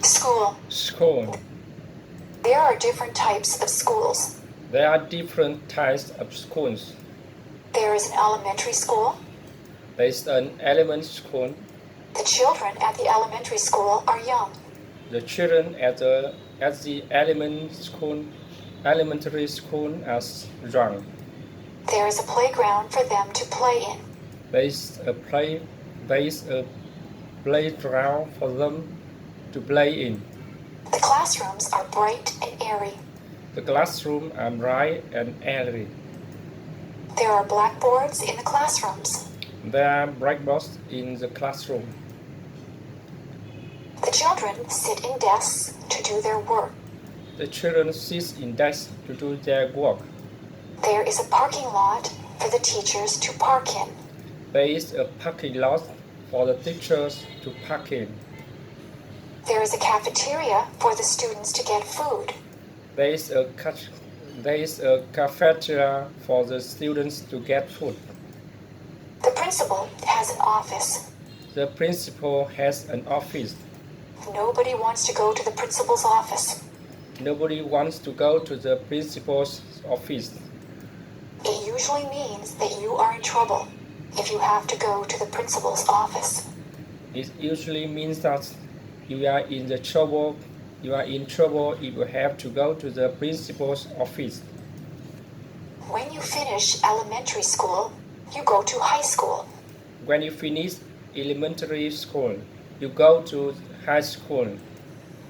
School. School. There are different types of schools. There are different types of schools. There is an elementary school. There is an elementary school. The children at the elementary school are young. The children at the elementary school are young. There is a playground for them to play in. There is a playground for them to play in. The classrooms are bright and airy. The classrooms are bright and airy. There are blackboards in the classrooms. There are blackboards in the classroom. The children sit in desks to do their work. The children sit in desks to do their work. There is a parking lot for the teachers to park in. There is a parking lot for the teachers to park in. There is a cafeteria for the students to get food. There is a cafeteria for the students to get food. The principal has an office. The principal has an office. Nobody wants to go to the principal's office. Nobody wants to go to the principal's office. It usually means that you are in trouble if you have to go to the principal's office. It usually means that you are in trouble if you have to go to the principal's office. When you finish elementary school, you go to high school. When you finish elementary school, you go to high school.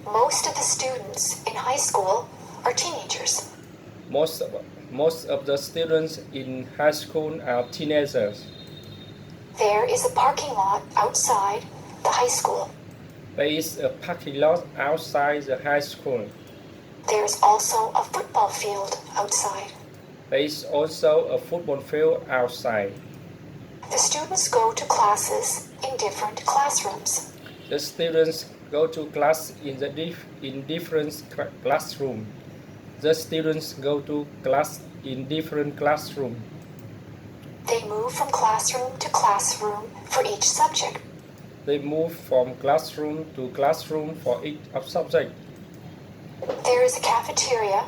Most of the students in high school are teenagers. Most of the students in high school are teenagers. There is a parking lot outside the high school. There is a parking lot outside the high school. There is also a football field outside. There is also a football field outside. The students go to classes in different classrooms. The students go to class in different classrooms. The students go to class in different classrooms. They move from classroom to classroom for each subject. They move from classroom to classroom for each subject. There is a cafeteria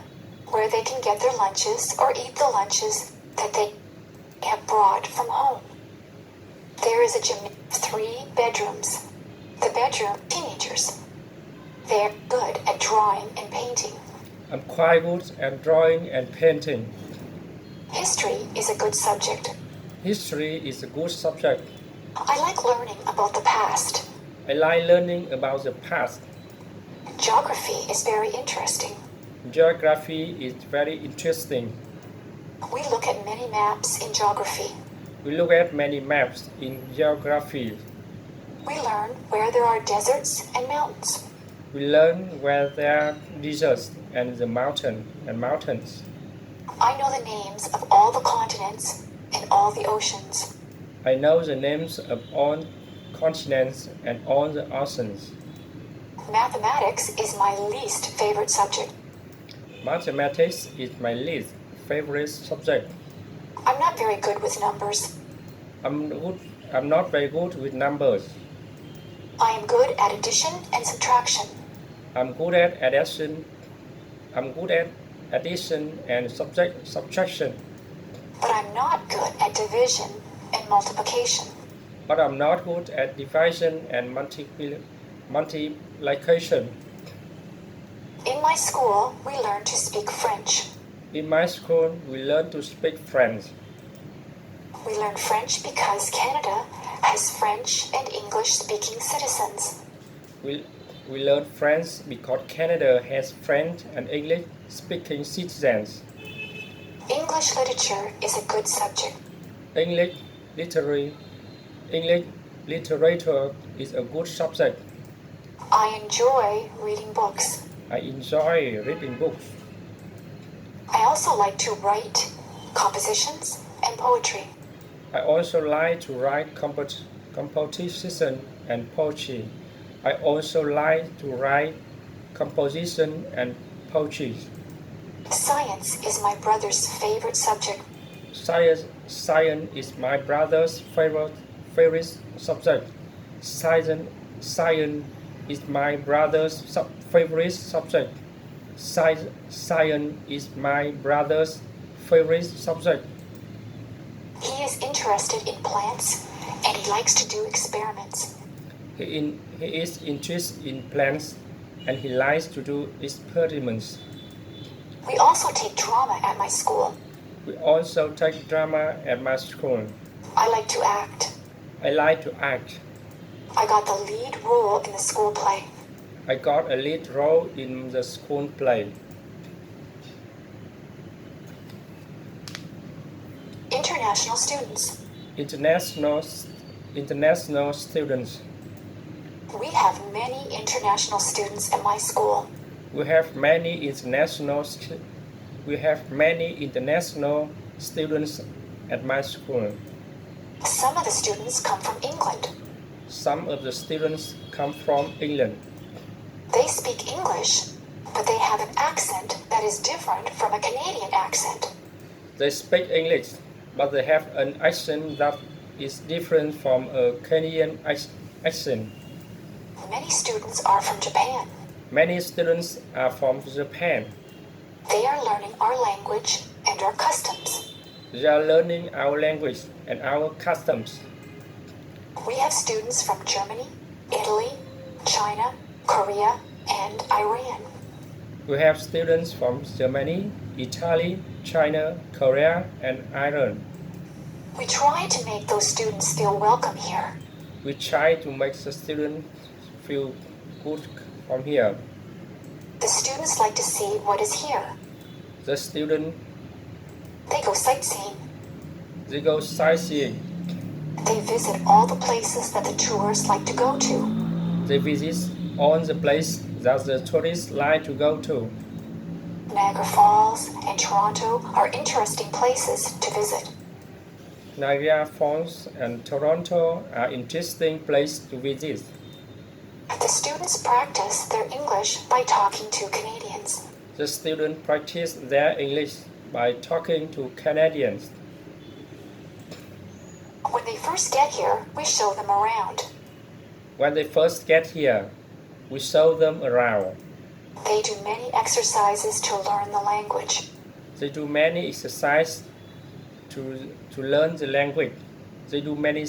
where they can get their lunches or eat the lunches that they have brought from home. There is a gym with 3 bedrooms. The bedroom teenagers. They're good at drawing and painting. I'm quite good at drawing and painting. History is a good subject. History is a good subject. I like learning about the past. I like learning about the past. Geography is very interesting. Geography is very interesting. We look at many maps in geography. We look at many maps in geography. We learn where there are deserts and mountains. We learn where there are deserts and the mountains. I know the names of all the continents and all the oceans. I know the names of all continents and all the oceans. Mathematics is my least favorite subject. Mathematics is my least favorite subject. I'm not very good with numbers. I'm not very good with numbers. I am good at addition and subtraction. I'm good at addition and subtraction. But I'm not good at division and multiplication. But I'm not good at division and multiplication. In my school, we learn to speak French. In my school, we learn to speak French. We learn French because Canada has French and English-speaking citizens. We learn French because Canada has French and English-speaking citizens. English literature is a good subject. English literature is a good subject. I enjoy reading books. I enjoy reading books. I also like to write compositions and poetry. I also like to write composition and poetry. I also like to write composition and poetry. Science is my brother's favorite subject. Science is my brother's favorite subject. Science is my brother's favorite subject. Science is my brother's favorite subject. He is interested in plants and he likes to do experiments. He is interested in plants and he likes to do experiments. We also take drama at my school. We also take drama at my school. I like to act. I like to act. I got the lead role in the school play. I got a lead role in the school play. International students. International students. We have many international students at my school. We have many international students at my school. Some of the students come from England. Some of the students come from England. They speak English, but they have an accent that is different from a Canadian accent. They speak English, but they have an accent that is different from a Canadian accent. Many students are from Japan. Many students are from Japan. They are learning our language and our customs. They are learning our language and our customs. We have students from Germany, Italy, China, Korea, and Iran. We have students from Germany, Italy, China, Korea, and Iran. We try to make those students feel welcome here. We try to make the students feel good from here. The students like to see what is here. The students, They go sightseeing. they go sightseeing. They visit all the places that the tourists like to go to. They visit all the places that the tourists like to go to. Niagara Falls and Toronto are interesting places to visit. Niagara Falls and Toronto are interesting places to visit. The students practice their English by talking to Canadians. The students practice their English by talking to Canadians. When they first get here, we show them around. When they first get here, we show them around. They do many exercises to learn the language. They do many exercises to learn the language. They do many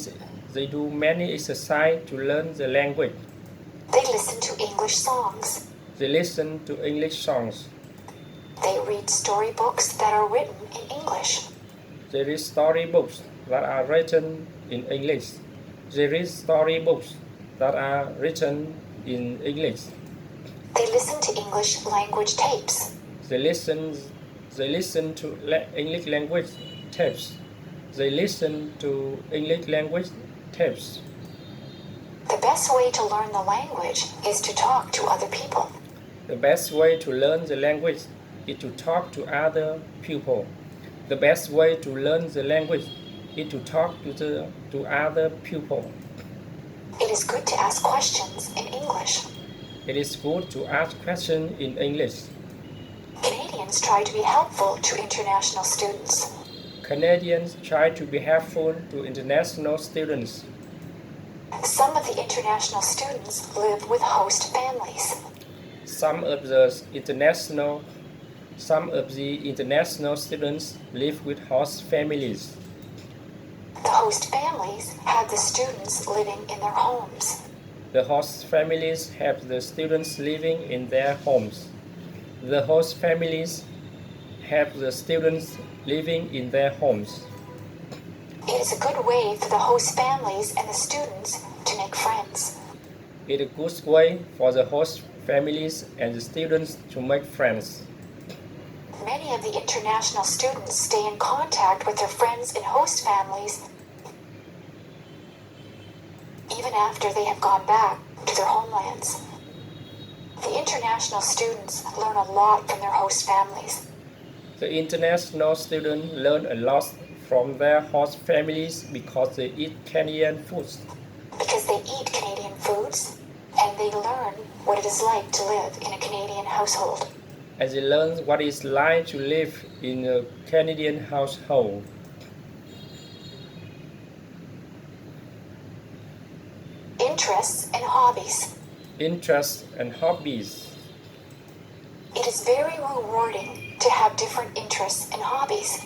exercises to learn the language. They listen to English songs. They listen to English songs. They read storybooks that are written in English. They read storybooks that are written in English. They read storybooks that are written in English. They listen to English language tapes. They listen to English language tapes. They listen to English language tapes. The best way to learn the language is to talk to other people. The best way to learn the language is to talk to other people. The best way to learn the language is to talk to other people. It is good to ask questions in English. It is good to ask questions in English. Canadians try to be helpful to international students. Canadians try to be helpful to international students. Some of the international students live with host families. Some of the international students live with host families. The host families have the students living in their homes. The host families have the students living in their homes. The host families have the students living in their homes. It is a good way for the host families and the students to make friends. It is a good way for the host families and the students to make friends. Many of the international students stay in contact with their friends and host families even after they have gone back to their homelands. The international students learn a lot from their host families. The international students learn a lot from their host families because they eat Canadian foods. Because they eat Canadian foods and they learn what it is like to live in a Canadian household. And they learn what it's like to live in a Canadian household. Interests and hobbies. interests and hobbies. It is very rewarding to have different interests and hobbies.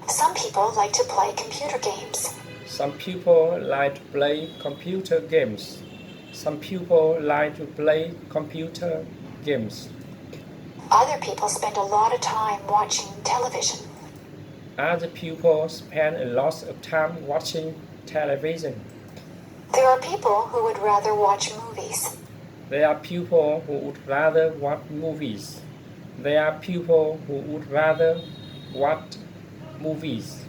Some people like to play computer games. Some people like to play computer games. Some people like to play computer games. Other people spend a lot of time watching television. Other people spend a lot of time watching television. There are people who would rather watch movies. There are people who would rather watch movies. There are people who would rather watch movies.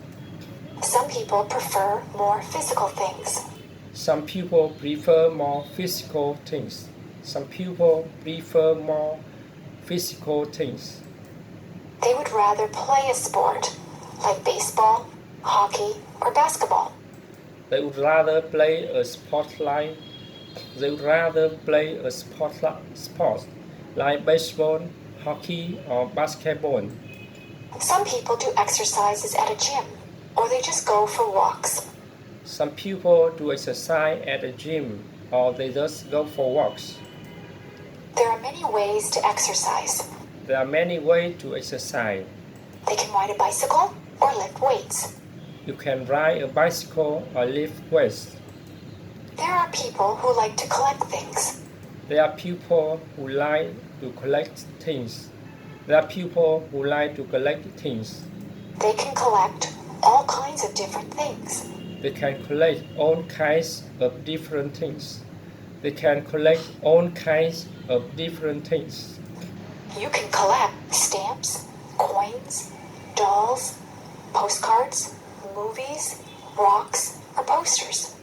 Some people prefer more physical things. Some people prefer more physical things. Some people prefer more physical things. They would rather play a sport like baseball, hockey, or basketball. They would rather play a sport like sport like baseball, hockey, or basketball. Some people do exercises at a gym, or they just go for walks. Some people do exercise at a gym, or they just go for walks. There are many ways to exercise. There are many ways to exercise. They can ride a bicycle or lift weights. You can ride a bicycle or lift weights. There are people who like to collect things. There are people who like to collect things. There are people who like to collect things. They can collect all kinds of different things. They can collect all kinds of different things. They can collect all kinds of different things. You can collect stamps, coins, dolls, postcards, movies, rocks, or posters.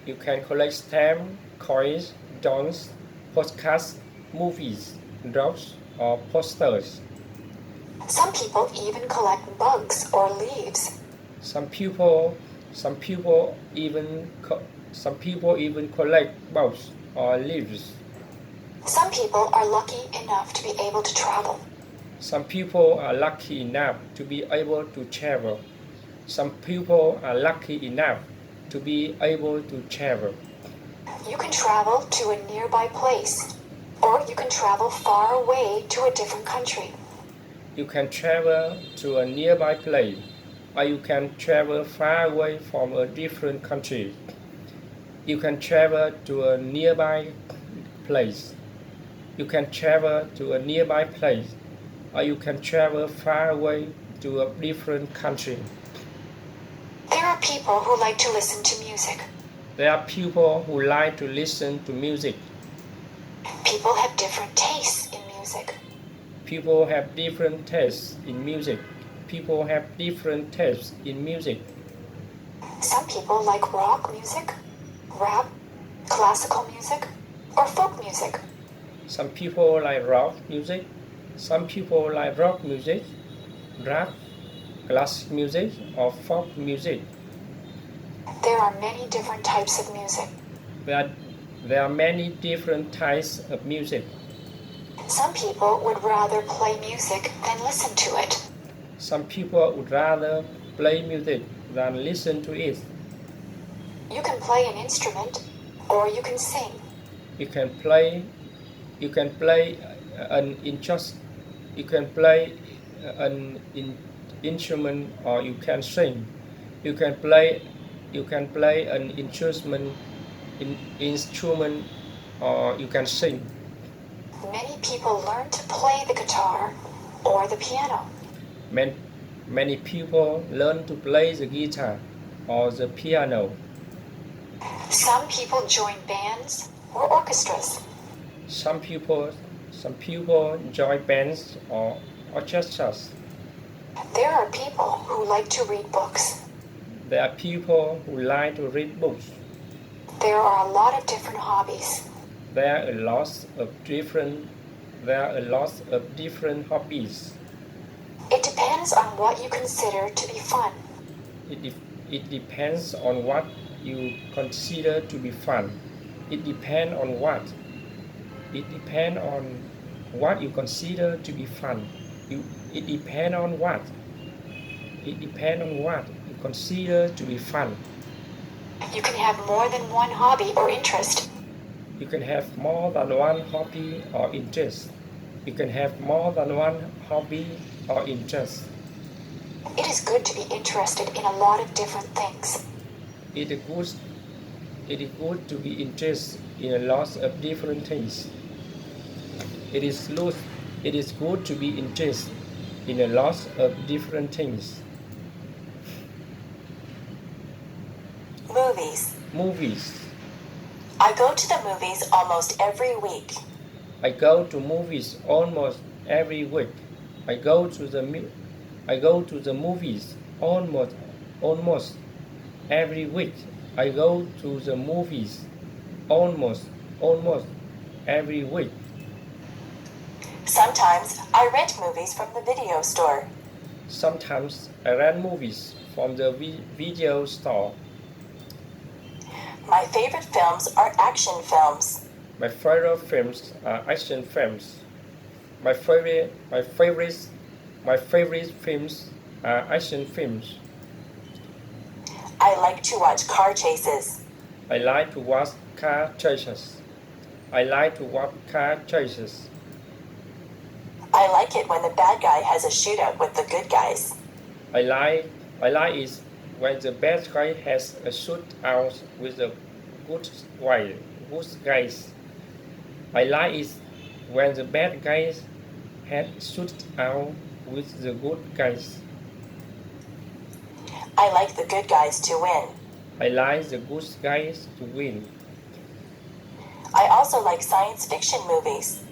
You can collect stamps, coins, dolls, postcards, movies, rocks, or posters. Some people even collect bugs or leaves. Some people even collect bugs or leaves. Some people are lucky enough to be able to travel. Some people are lucky enough to be able to travel. Some people are lucky enough to be able to travel. You can travel to a nearby place, or you can travel far away to a different country. You can travel to a nearby place, or you can travel far away from a different country. You can travel to a nearby place. You can travel to a nearby place, or you can travel far away to a different country. There are people who like to listen to music. There are people who like to listen to music. People have different tastes in music. People have different tastes in music. People have different tastes in music. Some people like rock music, rap, classical music, or folk music. Some people like rock music. Some people like rock music, rap, classic music, or folk music. There are many different types of music. There are many different types of music. Some people would rather play music than listen to it. Some people would rather play music than listen to it. You can play an instrument, or you can sing. You can play an interest. You can play an instrument, or you can sing. You can play an instrument, or you can sing. Many people learn to play the guitar or the piano. Many people learn to play the guitar or the piano. Some people join bands or orchestras. Some people join bands or orchestras. There are people who like to read books. There are people who like to read books. There are a lot of different hobbies. There are a lot of different hobbies. It depends on what you consider to be fun. It depends on what you consider to be fun. It depends on what. It depends on what you consider to be fun. It depends on what. It depends on what you consider to be fun. You can have more than one hobby or interest. You can have more than one hobby or interest. You can have more than one hobby or interest. It is good to be interested in a lot of different things. It is good to be interested in a lot of different things. It is good to be interested in a lot of different things. Movies. Movies. I go to the movies almost every week. I go to movies almost every week. I go to the movies almost every week. I go to the movies almost every week. Sometimes I rent movies from the video store. Sometimes I rent movies from the video store. My favorite films are action films. My favorite films are action films. My favorite films are action films. I like to watch car chases. I like to watch car chases. I like to watch car chases. I like it when the bad guy has a shootout with the good guys. I like it when the bad guy has a shootout with the good guys. I like it when the bad guys had shootout with the good guys. I like the good guys to win. I like the good guys to win. I also like science fiction movies.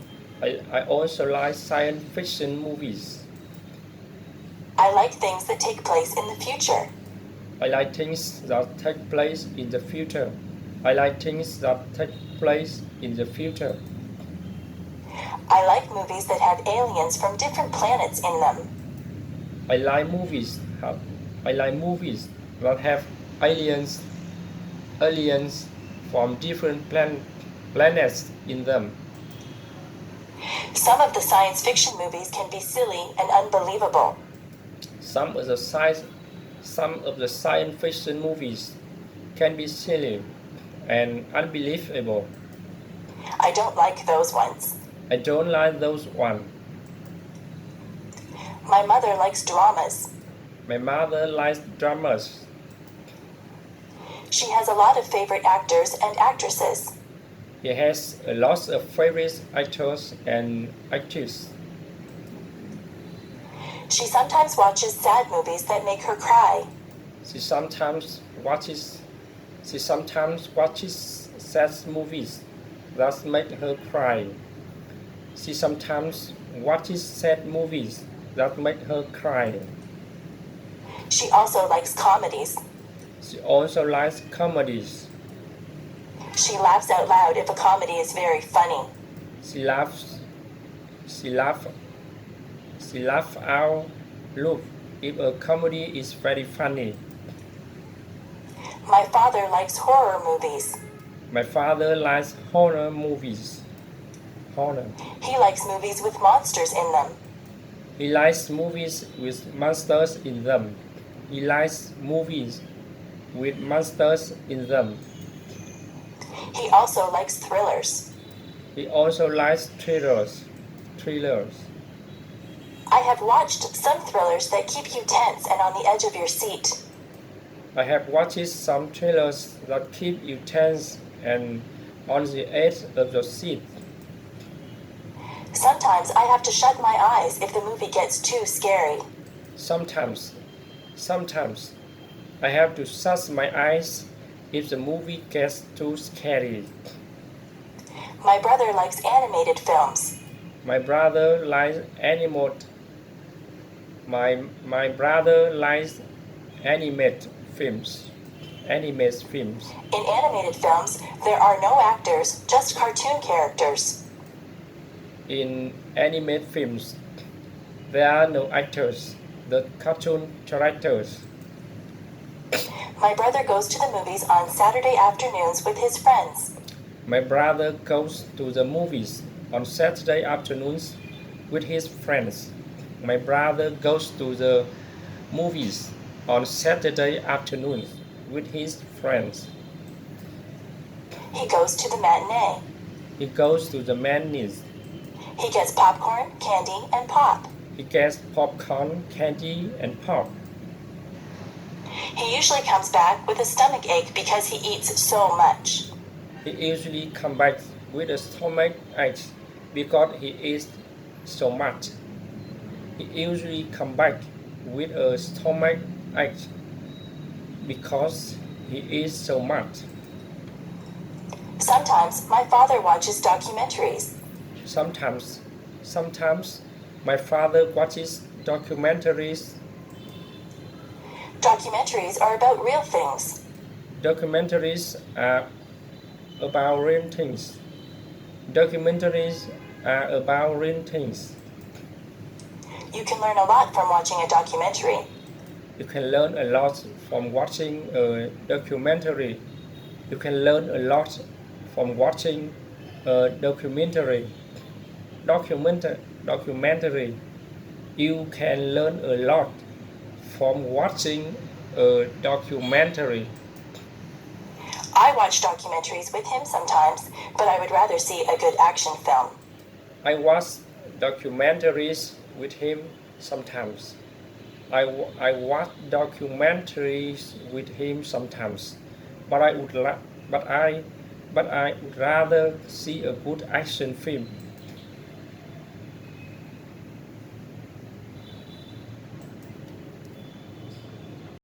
I also like science fiction movies. I like things that take place in the future. I like things that take place in the future. I like things that take place in the future. I like movies that have aliens from different planets in them. I like movies that have aliens from different planets in them. Some of the science fiction movies can be silly and unbelievable. Some of the science fiction movies can be silly and unbelievable. I don't like those ones. I don't like those ones. My mother likes dramas. My mother likes dramas. She has a lot of favorite actors and actresses. He has a lot of favorite actors and actresses. She sometimes watches sad movies that make her cry. She sometimes watches sad movies that make her cry. She sometimes watches sad movies that make her cry. She also likes comedies. She also likes comedies. She laughs out loud if a comedy is very funny. She laughs out loud if a comedy is very funny. My father likes horror movies. My father likes horror movies. He likes movies with monsters in them. He likes movies with monsters in them. He likes movies with monsters in them. He also likes thrillers. He also likes thrillers. I have watched some thrillers that keep you tense and on the edge of your seat. I have watched some thrillers that keep you tense and on the edge of your seat. Sometimes I have to shut my eyes if the movie gets too scary. Sometimes I have to shut my eyes if the movie gets too scary. My brother likes animated films. My brother likes animated films. In animated films, there are no actors, just cartoon characters. In animated films, there are no actors, the cartoon characters. My brother goes to the movies on Saturday afternoons with his friends. My brother goes to the movies on Saturday afternoons with his friends. My brother goes to the movies on Saturday afternoons with his friends. He goes to the matinee. He goes to the matinee. He gets popcorn, candy, and pop. He gets popcorn, candy, and pop. He usually comes back with a stomach ache because he eats so much. He usually comes back with a stomach ache because he eats so much. He usually comes back with a stomach ache because he eats so much. Sometimes my father watches documentaries. Sometimes my father watches documentaries. Documentaries are about real things. Documentaries are about real things. Documentaries are about real things. You can learn a lot from watching a documentary. You can learn a lot from watching a documentary. You can learn a lot from watching a documentary. Documentary. You can learn a lot from watching a documentary. I watch documentaries with him sometimes, but I would rather see a good action film. I watch documentaries with him sometimes. I watch documentaries with him sometimes, but I would rather see a good action film.